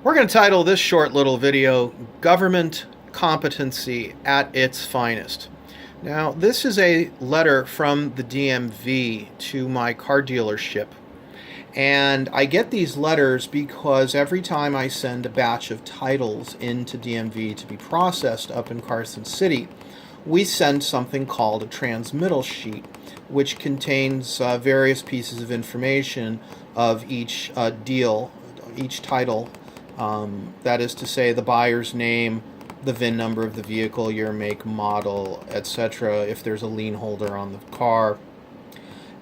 We're going to title this short little video, Government Competency at its Finest. Now, this is a letter from the DMV to my car dealership. And I get these letters because every time I send a batch of titles into DMV to be processed up in Carson City, we send something called a transmittal sheet, which contains various pieces of information of each deal, each title. That is to say, the buyer's name, the VIN number of the vehicle, year, make, model, etc., if there's a lien holder on the car.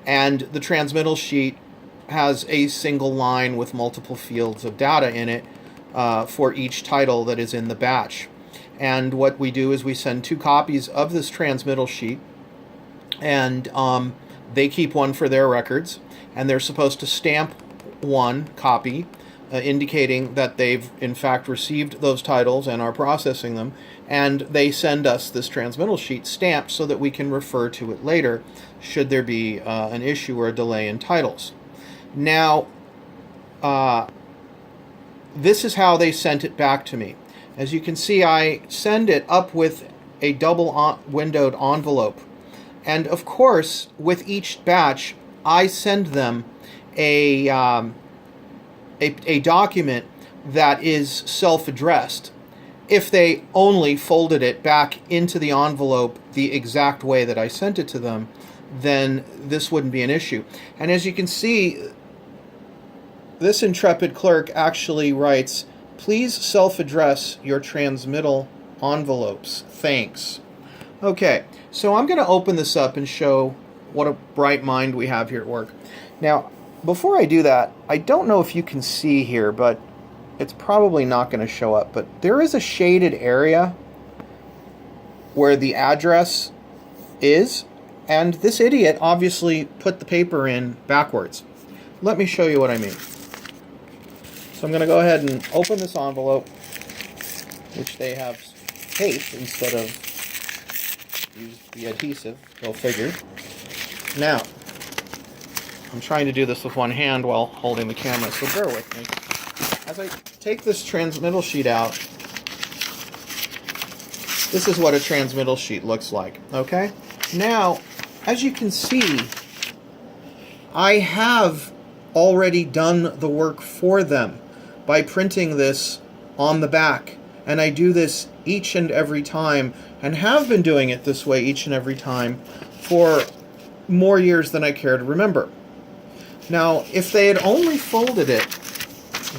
And the transmittal sheet has a single line with multiple fields of data in it for each title that is in the batch. And what we do is we send 2 copies of this transmittal sheet, and they keep one for their records, and they're supposed to stamp one copy indicating that they've in fact received those titles and are processing them, and they send us this transmittal sheet stamped so that we can refer to it later should there be an issue or a delay in titles. Now, this is how they sent it back to me. As you can see, I send it up with a double windowed envelope, and of course with each batch I send them a document that is self-addressed. If they only folded it back into the envelope the exact way that I sent it to them, then this wouldn't be an issue. And as you can see, this intrepid clerk actually writes, "Please self-address your transmittal envelopes. Thanks." Okay, so I'm going to open this up and show what a bright mind we have here at work. Now, before I do that, I don't know if you can see here, but it's probably not going to show up, but there is a shaded area where the address is, and this idiot obviously put the paper in backwards. Let me show you what I mean. So I'm going to go ahead and open this envelope, which they have taped instead of used the adhesive, go figure. Now, I'm trying to do this with one hand while holding the camera, so bear with me. As I take this transmittal sheet out, this is what a transmittal sheet looks like, okay? Now, as you can see, I have already done the work for them by printing this on the back, and I do this each and every time, and have been doing it this way each and every time for more years than I care to remember. Now, if they had only folded it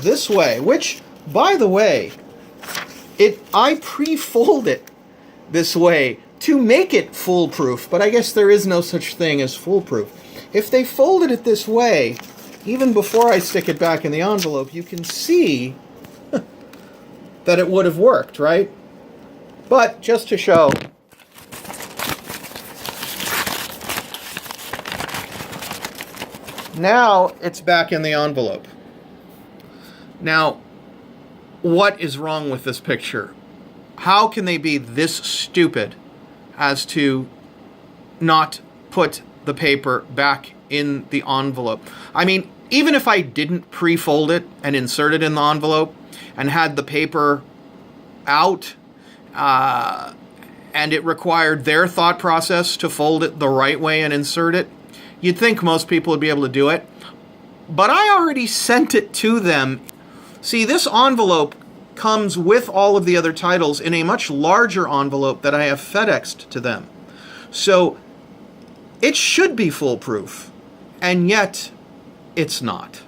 this way, which, by the way, I pre-fold it this way to make it foolproof, but I guess there is no such thing as foolproof. If they folded it this way, even before I stick it back in the envelope, you can see that it would have worked, right? But just to show, now it's back in the envelope. Now, what is wrong with this picture? How can they be this stupid as to not put the paper back in the envelope? I mean, even if I didn't pre-fold it and insert it in the envelope and had the paper out and it required their thought process to fold it the right way and insert it, you'd think most people would be able to do it. But I already sent it to them. See, this envelope comes with all of the other titles in a much larger envelope that I have FedExed to them. So it should be foolproof, and yet it's not.